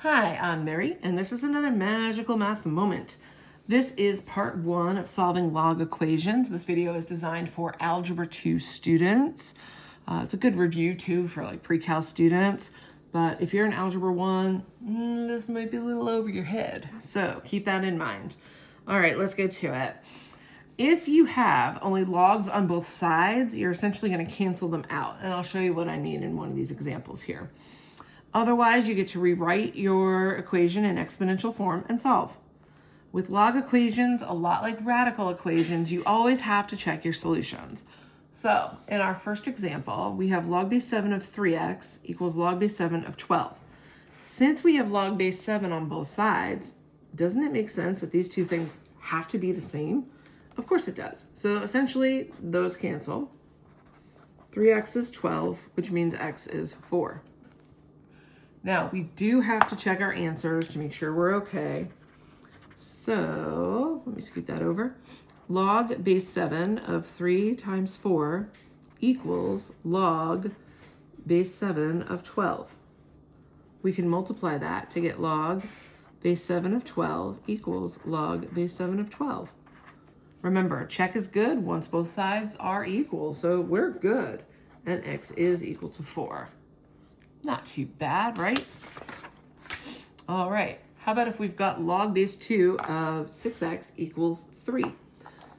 Hi, I'm Mary, and this is another magical math moment. This is part 1 of solving log equations. This video is designed for Algebra 2 students. It's a good review too for like pre-cal students, but if you're in Algebra 1, this might be a little over your head. So keep that in mind. All right, let's get to it. If you have only logs on both sides, you're essentially going to cancel them out, and I'll show you what I mean in one of these examples here. Otherwise, you get to rewrite your equation in exponential form and solve. With log equations, a lot like radical equations, you always have to check your solutions. So in our first example, we have log base 7 of 3x equals log base 7 of 12. Since we have log base 7 on both sides, doesn't it make sense that these two things have to be the same? Of course it does. So essentially, those cancel. 3x is 12, which means x is 4. Now, we do have to check our answers to make sure we're okay. So, let me scoot that over. Log base 7 of 3 times 4 equals log base 7 of 12. We can multiply that to get log base 7 of 12 equals log base 7 of 12. Remember, check is good once both sides are equal, so we're good. And x is equal to 4. Not too bad, right? All right, how about if we've got log base 2 of 6x equals 3?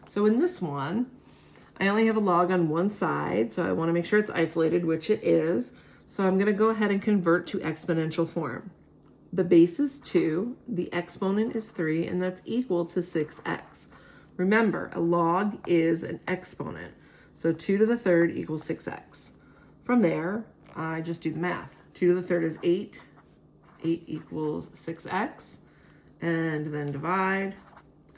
So in this one, I only have a log on one side, so I want to make sure it's isolated, which it is. So I'm going to go ahead and convert to exponential form. The base is 2, the exponent is 3, and that's equal to 6x. Remember, a log is an exponent, so 2 to the third equals 6x. From there, I just do the math. 2 to the third is 8. 8 equals 6x. And then divide.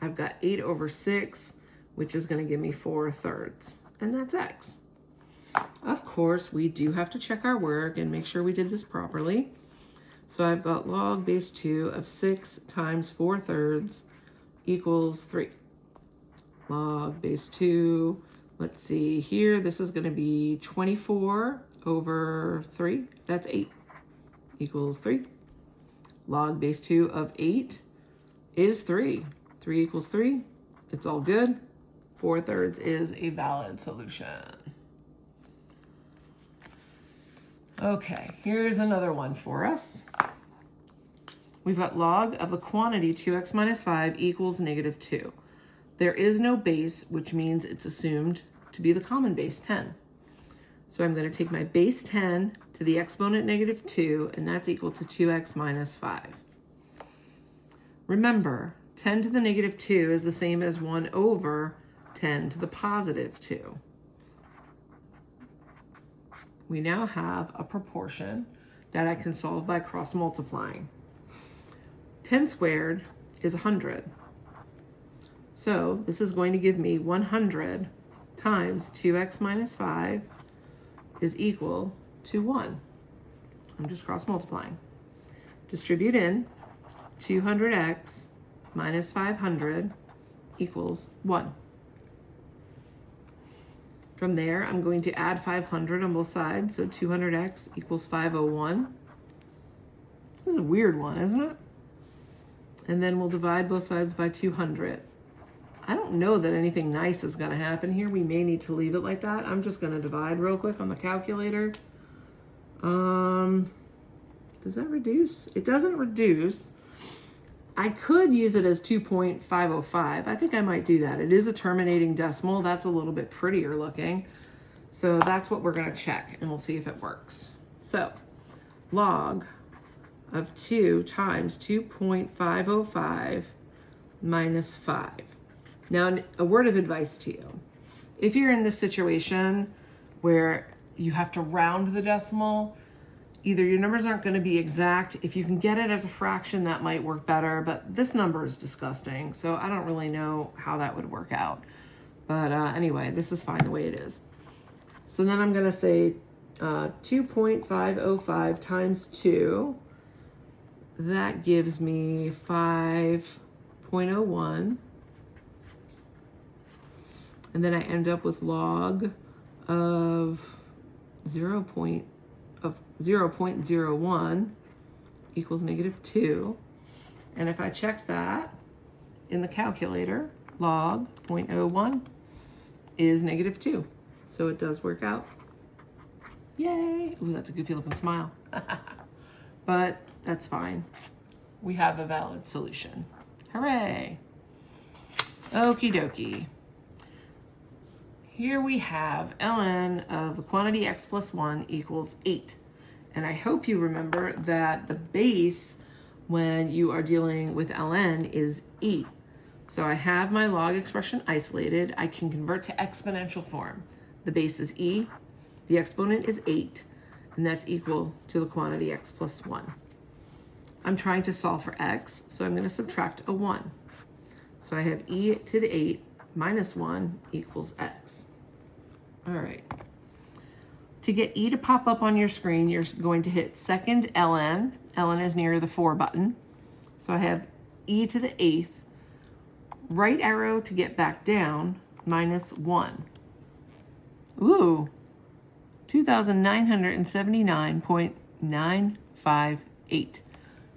I've got 8 over 6, which is going to give me 4/3. And that's x. Of course, we do have to check our work and make sure we did this properly. So I've got log base 2 of 6 times 4/3 equals 3. Log base 2, let's see here, this is going to be 24 over 3, that's 8, equals 3. Log base 2 of 8 is 3. 3 equals 3, it's all good. 4/3 is a valid solution. Okay, here's another one for us. We've got log of the quantity 2x minus 5 equals negative 2. There is no base, which means it's assumed to be the common base, 10. So I'm going to take my base 10 to the exponent negative 2, and that's equal to 2x minus 5. Remember, 10 to the negative 2 is the same as 1 over 10 to the positive 2. We now have a proportion that I can solve by cross multiplying. 10 squared is 100. So this is going to give me 100 times 2x minus 5 is equal to 1. I'm just cross multiplying. Distribute in, 200x minus 500 equals 1. From there, I'm going to add 500 on both sides, so 200x equals 501. This is a weird one, isn't it? And then we'll divide both sides by 200. I don't know that anything nice is going to happen here. We may need to leave it like that. I'm just going to divide real quick on the calculator. Does that reduce? It doesn't reduce. I could use it as 2.505. I think I might do that. It is a terminating decimal. That's a little bit prettier looking. So that's what we're going to check, and we'll see if it works. So log of 2 times 2.505 minus 5. Now, a word of advice to you. If you're in this situation where you have to round the decimal, either your numbers aren't going to be exact. If you can get it as a fraction, that might work better, but this number is disgusting, so I don't really know how that would work out. But anyway, this is fine the way it is. So then I'm going to say 2.505 times 2. That gives me 5.01. And then I end up with log of 0.01 equals -2. And if I check that in the calculator, log 0.01 is -2. So it does work out. Yay! Ooh, that's a goofy looking smile. But that's fine. We have a valid solution. Hooray! Okie dokie. Here we have ln of the quantity x plus 1 equals 8. And I hope you remember that the base when you are dealing with ln is e. So I have my log expression isolated. I can convert to exponential form. The base is e, the exponent is 8, and that's equal to the quantity x plus 1. I'm trying to solve for x, so I'm going to subtract a 1. So I have e to the 8 minus 1 equals x. All right. To get e to pop up on your screen, you're going to hit second ln. ln is near the 4 button. So I have e to the 8th, right arrow to get back down, minus 1. Ooh, 2,979.958.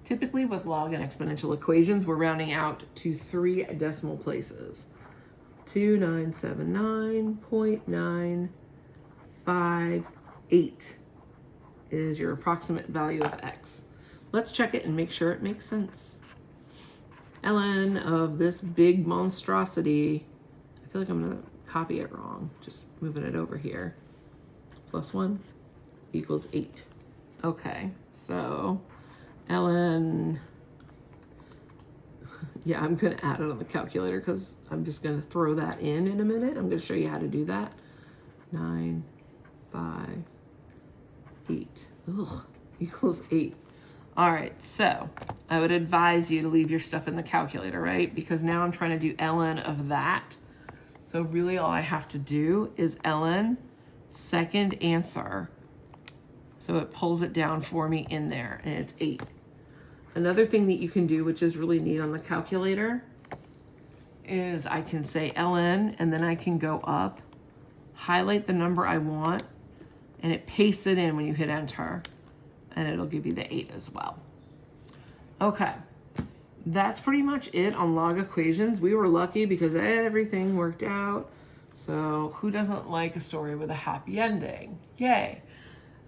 Typically with log and exponential equations, we're rounding out to 3 decimal places. 2,979.958 is your approximate value of x. Let's check it and make sure it makes sense. ln of this big monstrosity, I feel like I'm gonna copy it wrong, just moving it over here, plus 1 equals 8. Okay, so ln, yeah, I'm gonna add it on the calculator because I'm just gonna throw that in a minute. I'm gonna show you how to do that. 9, 5, 8, ugh, equals 8. All right, so I would advise you to leave your stuff in the calculator, right? Because now I'm trying to do ln of that. So really all I have to do is ln second answer. So it pulls it down for me in there, and it's 8. Another thing that you can do, which is really neat on the calculator, is I can say ln, and then I can go up, highlight the number I want, and it pastes it in when you hit enter, and it'll give you the 8 as well. Okay, that's pretty much it on log equations. We were lucky because everything worked out. So who doesn't like a story with a happy ending? Yay.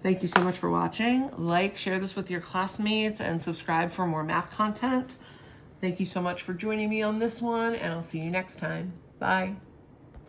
Thank you so much for watching. Like, share this with your classmates, and subscribe for more math content. Thank you so much for joining me on this one, and I'll see you next time. Bye.